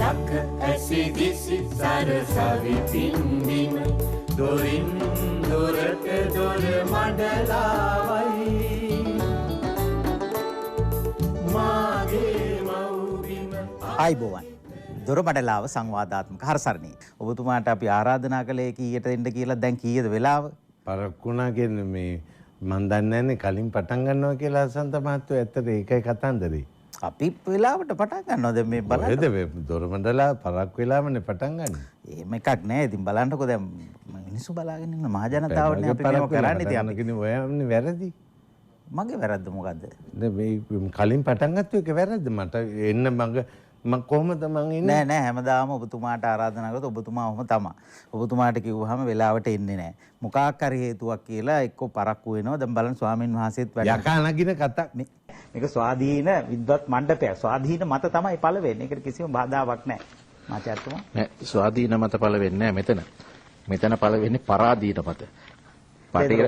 යක ඇසි දිසි සරසවි පින්දිම දොරින් දොරට දොර මඩලාවයි මාගේ මව්බිම ආයිබෝවන් දොරමඩලාව සංවාදාත්මක හරසරණී ඔබතුමාට අපි ආරාධනා කළේ කීයට එන්න කියලා දැන් කීයද වෙලාව පරක්කුණා කියන්නේ මේ මන් දන්නේ නැන්නේ කලින් පටන් ගන්නවා කියලා අසන්ත මහත්තයෝ ඇත්තට ඒකයි කතන්දරේ අපි වෙලාවට පටන් ගන්නවා දැන් මේ බලන්න කොහෙද දොරමඩලාව පරක් වෙලාවනේ පටන් ගන්න. එහෙම එකක් නෑ ඉතින් බලන්නකෝ දැන් මිනිස්සු බලාගෙන ඉන්න මහ ජනතාවනේ අපි මේක කරන්නේ ඉතින් අපි කියන්නේ ඔයන්නේ වැරදි. මගේ වැරද්ද මොකද්ද මේ කලින් පටන් ගත්ත එක වැරද්ද මට එන්න මම කොහොමද මං ඉන්නේ නෑ හැමදාම ඔබතුමාට ආරාධනා කරොත් ඔබතුමා ඔහම තමයි. ඔබතුමාට කිව්වහම වෙලාවට එන්නේ නෑ. මොකක් හරි හේතුවක් කියලා එක්ක පරක්කු වෙනවා. දැන් බලන්න ස්වාමින් වහන්සේත් වැඩ යකා නගින කතා මේක ස්වාධීන විද්වත් මණ්ඩපයක්. ස්වාධීන මත තමයි පළ වෙන්නේ. ඒකට කිසිම බාධාවක් නෑ. මාචාර්යතුමා නෑ ස්වාධීන මත පළ වෙන්නේ නෑ මෙතන. මෙතන පළ වෙන්නේ පරාදීන මත.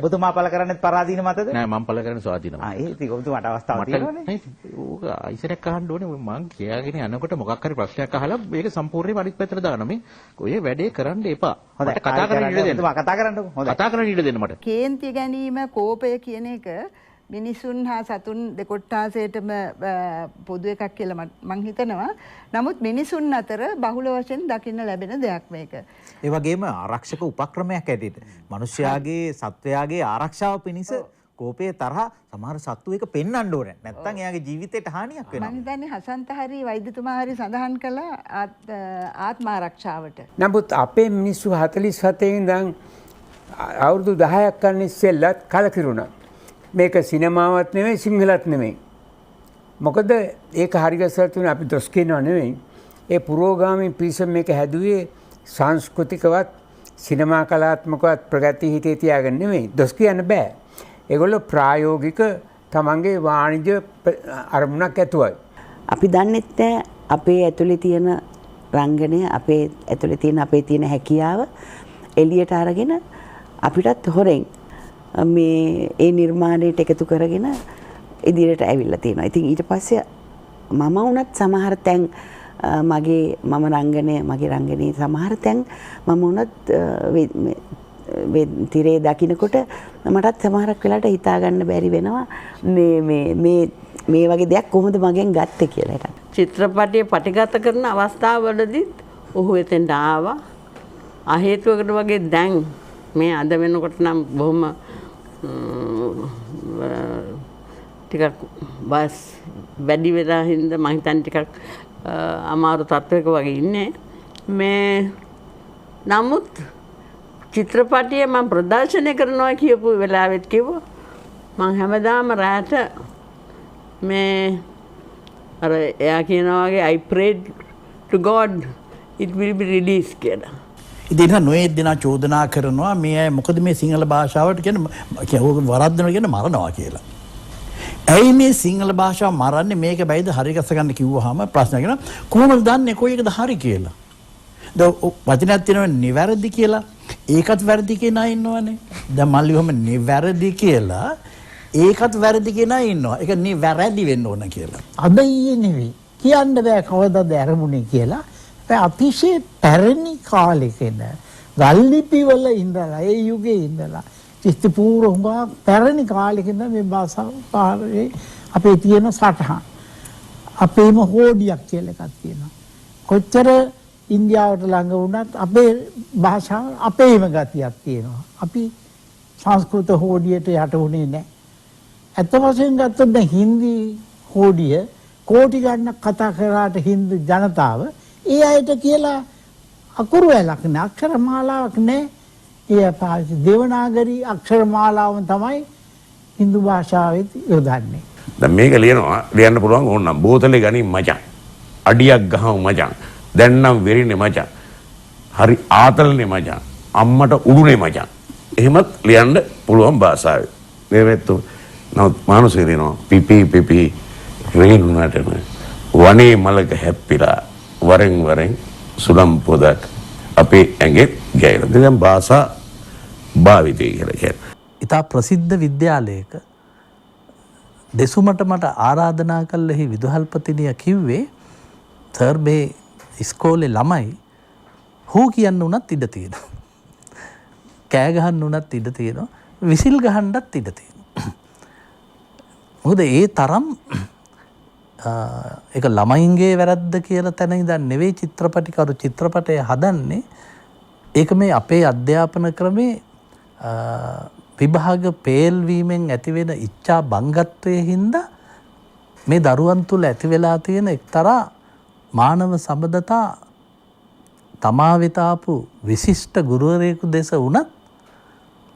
ඔබතුමා පළ කරන්නේ පරාදීන මතද? නෑ මම පළ කරන්නේ ස්වාධීන මත. ඒ ඉතින් ඔබතුමාට අවස්ථාවක් තියෙනවනේ. ඕක ඉස්සරක් අහන්න ඕනේ මං කියාගෙන යනකොට මොකක් හරි ප්‍රශ්නයක් අහලා මේක සම්පූර්ණයෙන්ම අනිත් පැත්තට දානවා මේ. ඔය වැඩේ කරන්න එපා. මට කතා කරන්න ඉඩ දෙන්න. කතා කරන්නකෝ. හොඳයි. කතා කරන්න ඉඩ දෙන්න මට. කේන්ති ගැනීම කෝපය කියන එක මිනිසුන් හා සතුන් දෙකොට්ටාසයටම පොදු එකක් කියලා මම හිතනවා. නමුත් මිනිසුන් අතර බහුල වශයෙන් දකින්න ලැබෙන දෙයක් මේක. ඒ වගේම ආරක්ෂක උපක්‍රමයක් ඇටියට මිනිස්යාගේ සත්වයාගේ ආරක්ෂාව පිණිස කෝපයේ තරහ සමහර සත්තු එක පෙන්වන්න ඕනේ. නැත්තම් එයාගේ ජීවිතයට හානියක් වෙනවා. මම හිතන්නේ හසන්ත හරි වෛද්‍යතුමා හරි සඳහන් කළා ආත්ම ආරක්ෂාවට. නමුත් අපේ මිනිස්සු 47 ඉඳන් අවුරුදු 10ක් යන ඉස්සෙල්ලත් කලකිරුණා. මේක සිනමාවක් නෙවෙයි සිංහලත් නෙවෙයි. මොකද ඒක හරිගස්සලා තුන අපි දොස් කියනවා නෙවෙයි. ඒ පුරෝගාමී පිරිස මේක හැදුවේ සංස්කෘතිකවත් සිනමා කලාත්මකවත් ප්‍රගති හිතේ තියාගෙන නෙවෙයි. දොස් කියන්න බෑ. ඒගොල්ලෝ ප්‍රායෝගික තමන්ගේ වාණිජ්‍ය අරමුණක් ඇතුවයි. අපි දන්නෙත් නැහැ අපේ ඇතුලේ තියෙන රංගනය අපේ ඇතුලේ තියෙන අපේ තියෙන හැකියාව එළියට අරගෙන අපිටත් හොරෙන් මේ ඒ නිර්මාණයට එකතු කරගෙන ඉදිරියට ඇවිල්ලා තියෙනවා. ඉතින් ඊට පස්සේ මම වුණත් සමහර තැන් මගේ රංගනයේ සමහර තැන් මම වුණත් තිරේ දකින්නකොට මටත් සමහරක් වෙලාවට හිතා ගන්න බැරි වෙනවා මේ වගේ දෙයක් කොහොමද මගෙන් ගත්තේ කියලා. චිත්‍රපටයේ පටිගත කරන අවස්ථාවවලදීත් ඔහු එතෙන්ට ආවා. අහේතුවකට වගේ දැන් මේ අද වෙනකොට නම් බොහොම ටිකක් බස් වැඩි වෙලා හින්දා මම හිතන්නේ ටිකක් අමාරු තත්වයක වගේ ඉන්නේ මේ. නමුත් චිත්‍රපටිය මම ප්‍රදර්ශනය කරනවා කියපු වෙලාවෙත් කිව්වා මම හැමදාම රාට මේ අර එයා කියනවා වගේ I prayed to God it will be released කියලා. ඉතින් නොයේ දෙනා චෝදනා කරනවා මේ මොකද මේ සිංහල භාෂාවට කියන්නේ වරද්දනවා කියන්නේ මරනවා කියලා. ඇයි මේ සිංහල භාෂාව මරන්නේ මේක බයිද හරි ගස්ස ගන්න කිව්වහම ප්‍රශ්න කරනවා කොහොමද දන්නේ කොයි එකද හරි කියලා. වචනයක් තියෙනවා නිවැරදි කියලා. ඒකත් වැරදි කෙනා ඉන්නවනේ. දැන් මල්ලිවම නිවැරදි කියලා ඒකත් වැරදි කෙනා ඉන්නවා. ඒක නිවැරදි වෙන්න ඕන කියලා. අද ඊයේ නෙවෙයි කියන්න බෑ කවදාද ආරමුණේ කියලා. අතිශය පැරණි කාලෙක ඉඳ ගල්ලිපිවල ඉඳලා ඒ යුගයේ ඉඳලා ක්‍රිස්තු පූර්ව පැරණි කාලෙක ඉඳන් මේ භාෂාව පාරේ අපේ තියෙන සටහන් අපේම හෝඩියක් කියලා එකක් තියෙනවා. කොච්චර ඉන්දියාවට ළඟ වුණත් අපේ භාෂාව අපේම ගතියක් තියෙනවා. අපි සංස්කෘත හෝඩියට යට වුණේ නැහැ. අත වශයෙන් ගත්තොත් දැන් හින්දි හෝඩිය කෝටි ගණනක් කතා කරාට හින්දු ජනතාව ඒ අයට කියලා අකුරු වැලක් නෑ අක්ෂර මාලාවක් නෑ. ඒ පාවිච්චි දේවනාගරි අක්ෂර මාලාවන් තමයි හින්දු භාෂාවෙත් යොදන්නේ. දැන් මේක ලියන්න පුළුවන් ඕනනම් බෝතලේ ගනින් මචං. අඩියක් ගහමු මචං. දැන් නම් වෙරිනේ මචං. හරි ආතල්නේ මචං. අම්මට උඩුනේ මචං. එහෙමත් ලියන්න පුළුවන් භාෂාවේ. මේවෙත් නමුත් මානසික දෙනවා පිපි රේණුනට වනේ මලක හැප්පිලා වරෙන් වරෙන් සුළම් පොදක් අපේ ඇඟෙත් ගෑවෙනවා. දැන් භාෂා භාවිතය කියලා කියන්නේ. ඉතා ප්‍රසිද්ධ විද්‍යාලයක දෙසුමට මට ආරාධනා කළෙහි විදුහල්පතිනිය කිව්වේ සර් මේ ඉස්කෝලේ ළමයි හූ කියන්න උනත් ඉඩ තියෙනවා. කෑ ගහන්න උනත් ඉඩ තියෙනවා. විසිල් ගහන්නත් ඉඩ තියෙනවා. මොකද ඒ තරම් ඒක ළමයින්ගේ වැරද්ද කියලා තැන ඉඳන් නෙවෙයි චිත්‍රපටිකරු චිත්‍රපටය හදන්නේ. ඒක මේ අපේ අධ්‍යාපන ක්‍රමේ විභාග පේල්වීමෙන් ඇතිවෙන ඉච්ඡා බංගත්වයේ හින්දා මේ දරුවන් තුළ ඇති වෙලා තියෙන එක්තරා මානව සම්බන්ධතා තමා වෙත ආපු විශිෂ්ට ගුරුවරයෙකු දෙස වුණත්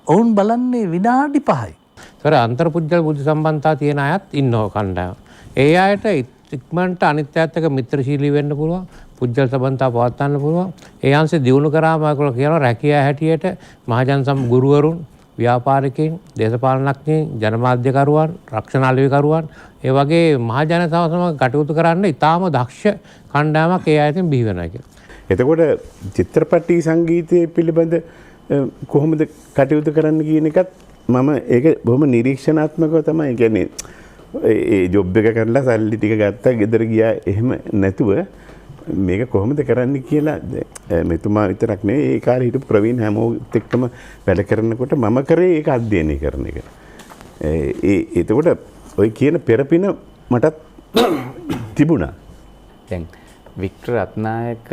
ඔවුන් බලන්නේ විනාඩි 5යි. ඒතර අන්තර්පුජ්‍යල බුද්ධ සම්බන්ධතා තියෙන අයත් ඉන්නව කණ්ඩායම. ඒ අයට ඉක්මනට අනිත් අයත් එක්ක මිත්‍රශීලී වෙන්න පුළුවන්. පුජ්‍යල සම්බන්ධතා පවත්වන්න පුළුවන්. ඒ අංශය දියුණු කරාම කියනවා රැකියා හැටියට මහජන ගුරුවරුන් ව්‍යාපාරිකයන් දේශපාලනඥයින් ජනමාධ්‍යකරුවන් රක්ෂණ අලෙවිකරුවන් ඒ වගේ මහජනතාව සමග කටයුතු කරන්න ඉතාම දක්ෂ කණ්ඩායමක් ඒ අයතෙන් බිහි වෙනවා කියලා. එතකොට චිත්‍රපටි සංගීතයේ පිළිබඳ කොහොමද කටයුතු කරන්න කියන එකත් මම ඒක බොහොම නිරීක්ෂණාත්මකව තමයි කියන්නේ ඒ ජොබ් එක කරලා සල්ලි ටික ගත්තා ගෙදර ගියා එහෙම නැතුව මේක කොහොමද කරන්න කියලා මෙතුමා විතරක් නෙවෙයි ඒ කාලේ හිටපු ප්‍රවීණ හැමෝත් එක්කම වැඩ කරනකොට මම කරේ ඒක අධ්‍යයනය කරන එක. එතකොට ඔය කියන පෙරපින මටත් තිබුණා. දැන් වික්ටර් රත්නායක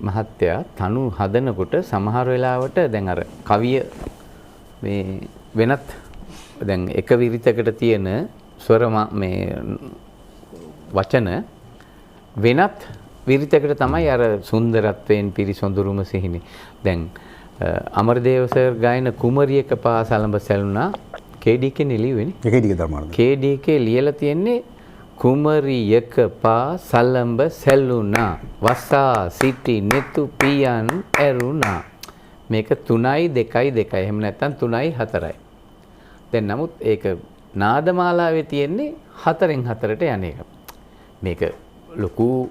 මහත්තයා තනු හදනකොට සමහර වෙලාවට දැන් අර කවිය මේ වෙනත් දැන් එක විරිතකට තියෙන ස්වර මේ වචන වෙනත් විරිතකට තමයි අර සුන්දරත්වයෙන් පිරිසොඳුරුම සිහිනේ. දැන් අමරදේව සර් ගායන කුමරියක පාසලඹ සැලුණා KDK නෙලියෙන්නේ. KDK ධර්මාර්ථ. KDK ලියලා තියෙන්නේ කුමරියක පාසලඹ සැලුණා වසා සිටි netu පියන් ඇරුණා. මේක 3යි 2යි 2යි. එහෙම නැත්නම් 3යි 4යි. දැන් නමුත් ඒක නාදමාලාවේ තියෙන්නේ 4න් 4ට යන එක. මේක ලොකු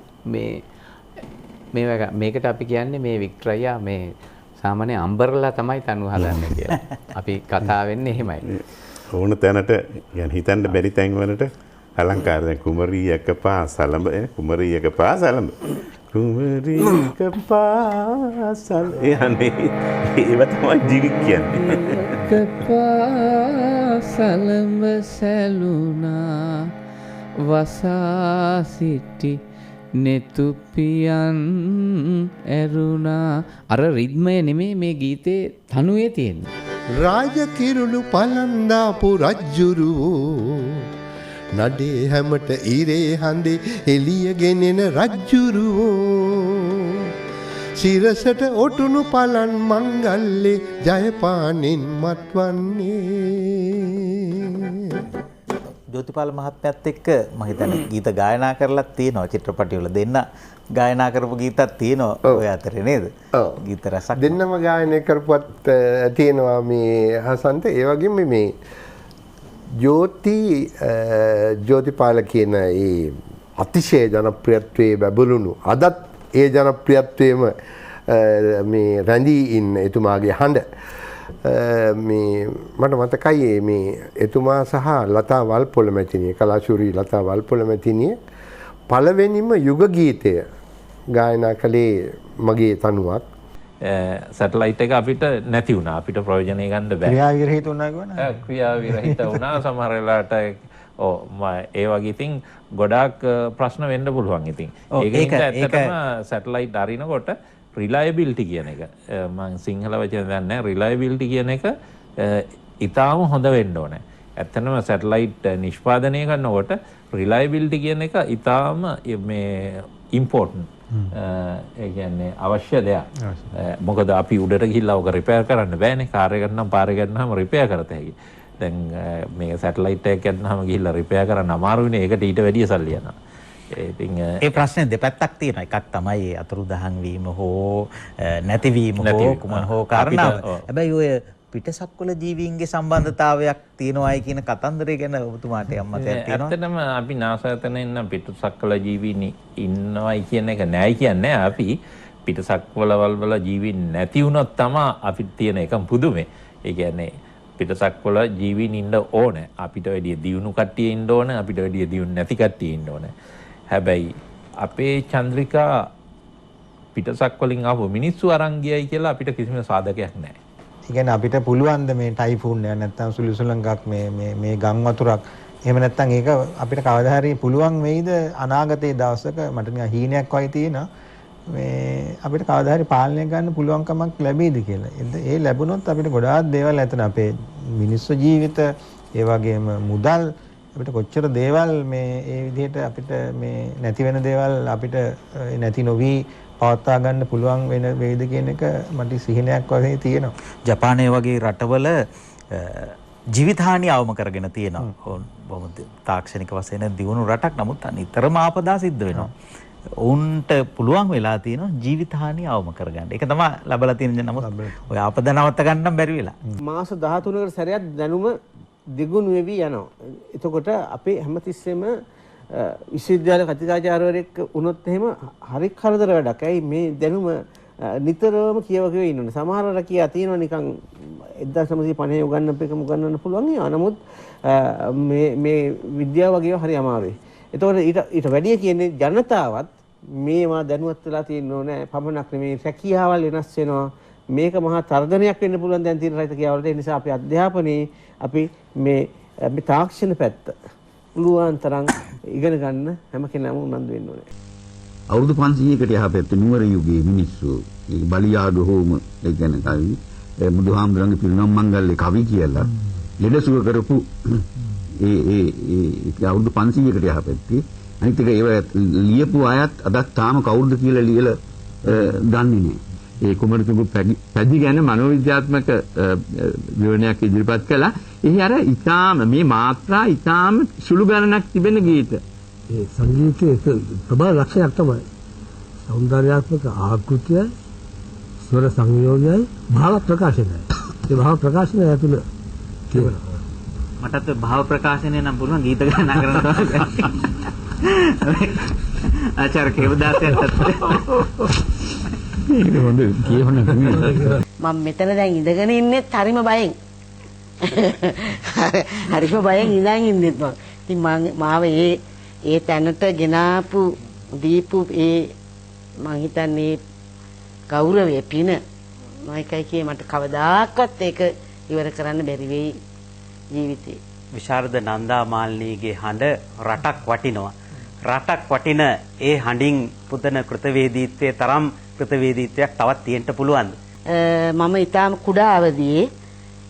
මේකට අපි කියන්නේ මේ වික්ටර් අයියා මේ සාමාන්‍ය අම්බරලා තමයි තනු හදන්නේ කියලා. අපි කතා වෙන්නේ එහෙමයි. ඕන තැනට يعني හිතන්න බැරි තැන් වලට අලංකාර දැන් කුමරියක පාසලඹ කුමරියක පාසලඹ කුමරියක පාසල් යන්නේ ඒව තමයි ජීවිත කියන්නේ. පාසලඹ සැලුණා වසා සිටි netu පියන් ඇරුණා. අර රිද්මය නෙමෙයි මේ ගීතේ තනුවේ තියෙන්නේ. රාජ කිරුළු පලන්දාපු රජ්ජුරුවෝ නඩේ හැමට ඉරේ හඳේ එළිය ගෙනෙන රජ්ජුරුවෝ සිරසට ඔටුනු පලන් මංගල්ලේ ජයපානෙන් මත්වන්නේ. ජෝතිපාල මහත්මයාත් එක්ක මම හිතන්නේ ගීත ගායනා කරලා තියෙනවා චිත්‍රපටිවල දෙන්න ගායනා කරපු ගීතත් තියෙනවා ඔය අතරේ නේද? ඔව්. ගීත රසක් දෙන්නම ගායනා කරපුවත් තියෙනවා මේ හසන්ත. ඒ වගේම මේ ජෝතිපාල කියන ඒ අතිශය ජනප්‍රියත්වයේ බැබළුණු අදත් ඒ ජනප්‍රියත්වයේම මේ රැඳී ඉන්න එතුමාගේ හඬ මේ මට මතකයි මේ එතුමා සහ ලතා වල්පොල මැතිණිය කලාශූරී ලතා වල්පොල මැතිණිය පළවෙනිම යුග ගීතය ගායනා කළේ මගේ තනුවක්. සැටලයිට් එක අපිට නැති වුණා. අපිට ප්‍රයෝජනෙ ගන්න බෑ. ක්‍රියාවිරහිත වුණා කියනවා. ක්‍රියාවිරහිත වුණා සමහර වෙලාවට ඒ වගේ ඉතින් ගොඩාක් ප්‍රශ්න වෙන්න පුළුවන් ඉතින්. ඒක ඇත්තටම සැටලයිට් අරිනකොට රිලයබිලිටි කියන එක මම සිංහල වචන දන්නේ නැහැ. රිලයබිලිටි කියන එක ඊටාම හොඳ වෙන්න ඕනේ. ඇත්තටම සැටලයිට් නිෂ්පාදනය කරනකොට රිලයබිලිටි කියන එක ඊටාම මේ ඉම්පෝටන්ට්. ඒ කියන්නේ අවශ්‍ය දෙයක්. මොකද අපි උඩට ගිහිල්ලා ඔක රිපෙයාර් කරන්න බෑනේ. කාර් එකක් නම් පාරේ ගන්නාම රිපෙයාර් කරත හැකියි. දැන් මේ සැටලයිට් එකක් ගන්නාම ගිහිල්ලා රිපෙයාර් කරන්න අමාරුනේ. ඒකට ඊට වැඩිය සල්ලි යනවා. ඒ ප්‍රශ්නේ දෙපැත්තක් තියෙනවා. එකක් තමයි අතුරුදහන් වීම හෝ නැතිවීම හෝ කුමන හෝ කාරණාව. හැබැයි ඔය පිටසක්වල ජීවීන්ගේ සම්බන්ධතාවයක් තියෙනවායි කියන කතන්දරය ගැන ඔබතුමාට යම්මතයක් තියෙනවා. ඇත්තටම අපි නාසයතන ඉන්න පිටසක්වල ජීවීන් ඉන්නවයි කියන එක නෑයි කියන්නේ. අපි පිටසක්වල වල ජීවීන් නැති වුණොත් තමයි අපිට තියෙන එකම පුදුමේ. ඒ කියන්නේ පිටසක්වල ජීවීන් ඉන්න ඕනේ. අපිට වැඩිය දියුණු කට්ටිය ඉන්න ඕනේ. අපිට වැඩිය දියුණු නැති කට්ටිය ඉන්න ඕනේ. හැබැයි අපේ චන්ද්‍රිකා පිටසක් වලින් ආව මිනිස්සු අරන් ගියයි කියලා අපිට කිසිම සාධකයක් නැහැ. ඒ කියන්නේ අපිට පුළුවන් ද මේ ටයිෆූන් එක නැත්නම් සුළුසුලංගක් මේ ගම් වතුරක් එහෙම නැත්නම් ඒක අපිට කවදා හරි පුළුවන් වෙයිද අනාගතයේ දවසක මට නිකන් හීනයක් වගේ තියෙනවා මේ අපිට කවදා හරි පාලනය ගන්න පුළුවන්කමක් ලැබෙයිද කියලා. ඒ ලැබුණොත් අපිට ගොඩාක් දේවල් ඇතන අපේ මිනිස්සු ජීවිත ඒ වගේම මුදල් අපිට කොච්චර දේවල් මේ ඒ විදිහට අපිට මේ නැති වෙන දේවල් අපිට නැති නොවි පවත්වා ගන්න පුළුවන් වෙන වේද කියන එක මට සිහිනයක් වගේ තියෙනවා. ජපානයේ වගේ රටවල ජීවිතහානිය අවම කරගෙන තියෙනවා. බොහොම තාක්ෂණික වශයෙන් දියුණු රටක්. නමුත් නිතරම ආපදා සිද්ධ වෙනවා. උන්ට පුළුවන් වෙලා තියෙනවා ජීවිතහානිය අවම කරගන්න. ඒක තමයි ලැබලා තියෙන. නමුත් ඔය ආපදා නවත්ත ගන්න නම් බැරි වෙලා. මාස 13කට සැරයක් දැනුම දෙගුණ වෙවි යනවා. එතකොට අපේ හැමතිස්සෙම විශ්වවිද්‍යාල කතිකාචාර්යවරයෙක් වුණොත් එහෙම හරි කරදර වැඩක්. ඇයි මේ දැනුම නිතරම කියවගෙන ඉන්න ඕනේ. සමහරවල් කියා තියෙනවා නිකන් 1950 උගන්නන්න පුළුවන් ඒවා. නමුත් මේ විද්‍යාව වගේ හරි අමාරුයි. එතකොට ඊට වැඩිය කියන්නේ ජනතාවත් මේවා දැනුවත් වෙලා තියෙන්න ඕනේ. පමණක් නෙමෙයි රැකියාවල් වෙනස් වෙනවා. මේක මහා තර්ජනයක් වෙන්න පුළුවන් දැන් තියෙන රැකියාවලට. ඒ නිසා අපි අධ්‍යාපනයේ අපි මේ තාක්ෂණ පැත්ත පුළුවන් තරම් ඉගෙන ගන්න හැම කෙනාම උනන්දු වෙන්න ඕනේ. අවුරුදු 500කට එහා පැත්තේ නුවර යුගයේ මිනිස්සු ඒ බලියාඩු හෝම ඒ කියන්නේ කවි බුදුහාමුදුරන්ගේ පිරිනොම් මංගල්‍ය කවි කියලා ලෙඩසුව කරපු ඒ අවුරුදු 500කට එහා පැත්තේ අනිත් එක ඒව ලියපු අයත් අදත් තාම කවුරුද කියලා ලියලා දන්නේ නැහැ. ඒ කුමරුතුංග පැදි ගැන මනෝවිද්‍යාත්මක විවරණයක් ඉදිරිපත් කළා. එහි අර ඊටාම මේ මාත්‍රා ඊටාම සුළු ගණනක් තිබෙන ගීත. ඒ සංගීතයේ ප්‍රබල ලක්ෂණයක් තමයි සෞන්දර්යාත්මක ආකෘතිය, ස්වර සංයෝගයයි, භාව ප්‍රකාශනයයි. ඒ භාව ප්‍රකාශනය ඇතුළ කියනවා. මටත් භාව ප්‍රකාශනය නම් පුළුවන් ගීත ගායනා කරනවා. ආචාර්ය කේවදාසයන්ට මම මෙතන දැන් ඉඳගෙන ඉන්නෙත් හරිම බයෙන්. හරිම බයෙන් ඉඳන් ඉන්නෙත් මම. ඉතින් මාව ඒ තැනට ගෙනාපු දීපු ඒ මං හිතන්නේ ගෞරවය පින මයිකයි කියේ මට කවදාකවත් ඒක ඉවර කරන්න බැරි වෙයි ජීවිතේ. විශාරද නන්දා මාල්නීගේ හඬ රටක් වටිනවා. රටක් වටින ඒ හඬින් පුතන කෘතවේදීත්වයේ තරම් කෘතවේදීත්වයක් තවත් තියෙන්න පුළුවන්ද? මම ඊටාම කුඩා අවදියේ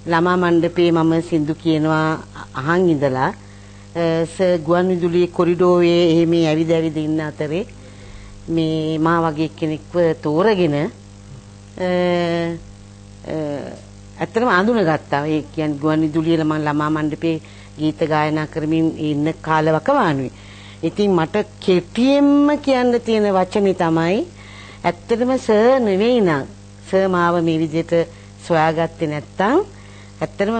ළමා මණ්ඩපේ මම සින්දු කියනවා අහන් ඉඳලා ගුවන්විදුලි කොරිඩෝවේ එහෙම ඇවිද ඉන්න අතරේ මේ මා වගේ කෙනෙක්ව තෝරගෙන ඇත්තටම අඳුනගත්තා. ඒ කියන්නේ ගුවන්විදුලියේ මම ළමා මණ්ඩපේ ගීත ගායනා කරමින් ඉන්න කාලවකවානුයි. ඉතින් මට කෙටියෙන්ම කියන්න තියෙන වචනේ තමයි ඇත්තටම සර් නෙවෙයි නං සර් මාව මේ විදිහට සොයාගත්තේ නැත්තම් ඇත්තටම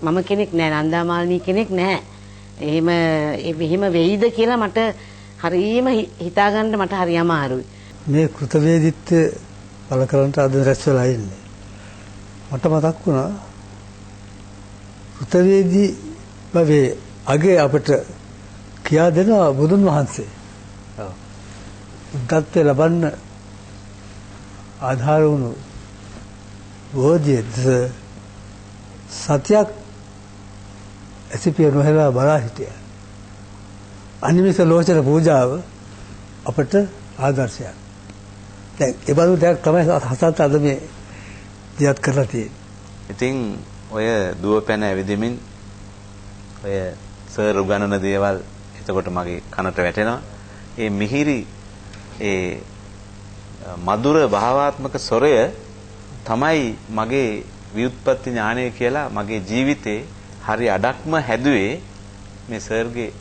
මම කෙනෙක් නෑ, නන්දා මාලිනී කෙනෙක් නෑ. එහෙම වෙයිද කියලා මට හරියම හිතාගන්න මට හරි අමාරුයි. මේ කෘතවේදීත්වය බල කරන්නට අද රැස් වෙලා ඉන්නේ. මට මතක් වුණා කෘතවේදී භවයේ අගේ අපට කියා දෙනවා බුදුන් වහන්සේ. බුද්ධත්වයේ ලබන්න ආධාර වුණු බෝධිය සත්‍යයක් ඇසිපිය නොහෙලා බලා හිටියා. අනිමිස ලෝචන පූජාව අපට ආදර්ශයක්. දැන් ඒ බඳු දෙයක් තමයි හසත් අද මේ දියත් කරලා තියෙන්නේ. ඉතින් ඔය දුව පැන ඇවිදිමින් ඔය සර් උගන්වන දේවල් එතකොට මගේ කනට වැටෙනවා. ඒ මිහිරි ඒ මధుර භාවාත්මක ස්වරය තමයි මගේ ව්‍යුත්පත්ති ඥානය කියලා මගේ ජීවිතේ හරි අඩක්ම හැදුවේ මේ සර්ගේ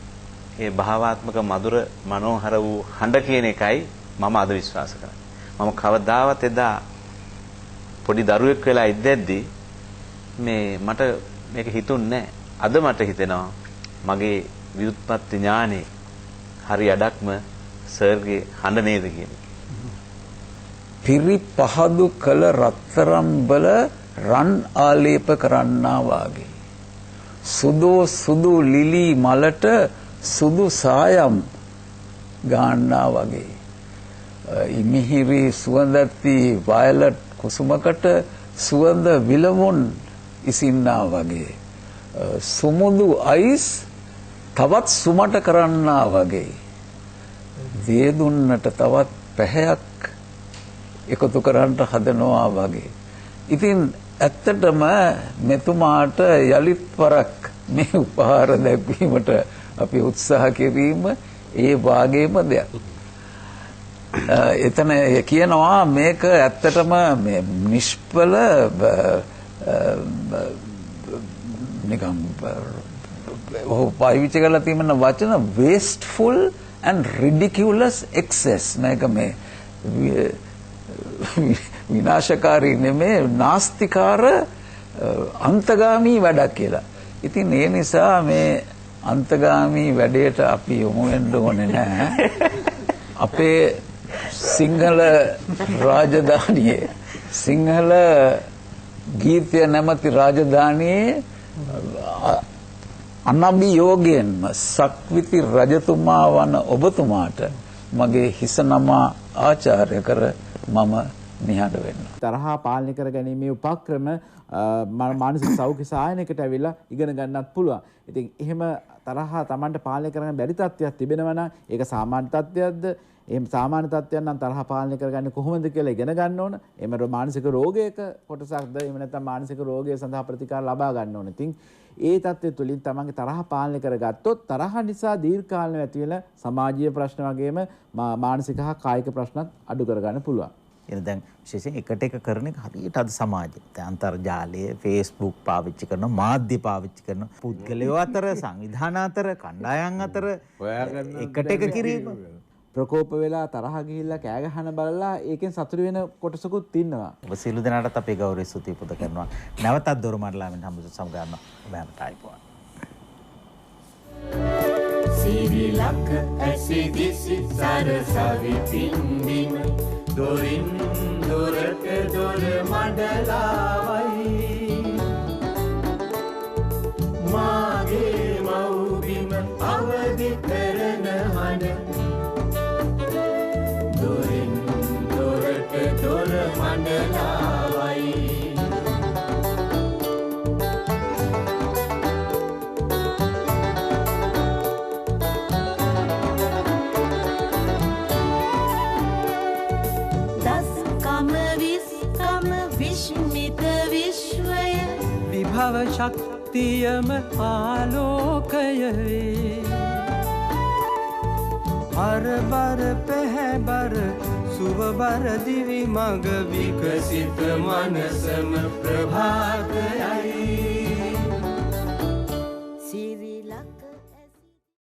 ඒ භාවාත්මක මధుර මනෝහර වූ හඬ කියන එකයි මම අද විශ්වාස කරන්නේ. මම කවදාවත් එදා පොඩි දරුවෙක් වෙලා ඉද්දැද්දි මේ මට මේක හිතුන්නේ නැහැ. අද මට හිතෙනවා මගේ ව්‍යුත්පත්ති ඥානේ හරි අඩක්ම සර්ගේ හඬ නේද කියන්නේ. පිරි පහදු කළ රත්තරන් බල රන් ආලේප කරන්නා වාගේ සුදු ලිලි මලට සුදු සායම් ගාන්නා වගේ. ඉමිහිරි සුවඳැති වයලට් කුසුමකට සුවඳ විලවුන් ඉසින්නා වගේ. සුමුදු අයිස් තවත් සුමට කරන්නා වගේ. දේ දුන්නට තවත් පැහැයක් එකතු කරන්නට හදනවා වගේ. ඉතින් ඇත්තටම මෙතුමාට යලිත් වරක් මේ උපහාර දැක්වීමට අපි උත්සාහ කිරීම ඒ වාගේම දෙයක්. එතන කියනවා මේක ඇත්තටම මේ නිෂ්ඵල නිකම් ඔහු පාවිච්චි කරලා තියෙන වචන wasteful and ridiculous excess මේක මේ විනාශකාරී නෙමේ නාස්තිකාර අන්තගාමී වැඩක් කියලා. ඉතින් ඒ නිසා මේ අන්තගාමී වැඩේට අපි යොමු වෙන්න ඕනේ නැහැ. අපේ සිංහල රාජධානියේ සිංහල ගීතය නැමැති රාජධානියේ අනභියෝගයෙන්ම සක්විති රජතුමා වන ඔබතුමාට මගේ හිස නමා ආචාර්ය කර මම නිහඬ වෙන්න. තරහා පාලනය කර ගැනීමේ උපක්‍රම මානසික සෞඛ්‍ය සායනයකට ඇවිල්ලා ඉගෙන ගන්නත් පුළුවන්. ඉතින් එහෙම තරහා Tamanට පාලනය කරන්න බැරි තත්ත්වයක් තිබෙනවා නම් ඒක සාමාන්‍ය තත්ත්වයක්ද? එහෙම සාමාන්‍ය තත්ත්වයක් නම් තරහා පාලනය කරගන්නේ කොහොමද කියලා ඉගෙන ගන්න ඕන. එහෙම මානසික රෝගයක කොටසක්ද? එහෙම නැත්නම් මානසික රෝගය සඳහා ප්‍රතිකාර ලබා ගන්න ඕන. ඉතින් ඒ තත්ත්වය තුළින් Tamanගේ තරහ පාලනය කරගත්තොත් තරහ නිසා දීර්ඝකාලීනව ඇති වෙන සමාජීය ප්‍රශ්න වගේම මානසික හා කායික ප්‍රශ්නත් අඩු කරගන්න පුළුවන්. එන දැන් විශේෂයෙන් එකට එක කරන එක හරියට අද සමාජයේ දැන් අන්තර්ජාලය Facebook පාවිච්චි කරන මාධ්‍ය පාවිච්චි කරන පුද්ගලයෝ අතර සංවිධාන අතර කණ්ඩායම් අතර එකට එක කිරීම ප්‍රකෝප වෙලා තරහ ගිහිල්ලා කෑ ගහන බලලා ඒකෙන් සතුටු වෙන කොටසකුත් ඉන්නවා. ඔබ සියලු දෙනාටත් අපේ ගෞරවය ස්තුති පුද කරනවා. නැවතත් දොරමඩලාමින් හම්බුසු සමගන්න ඔබට ආයිබෝන්. සිරිලක ඇසිදිසි සරසවි පින්දිම දොරින් දොරට දොර මඩලාවයි මාගේ මව්බිම අවදි කරන හඬ දොරින් දොරට දොර මඩලාවයි භව ශක්තියම ආලෝකය වේ හරබර පැහැබර සුවබර දිවි මඟ විකසිත මනසම ප්‍රභාතයයි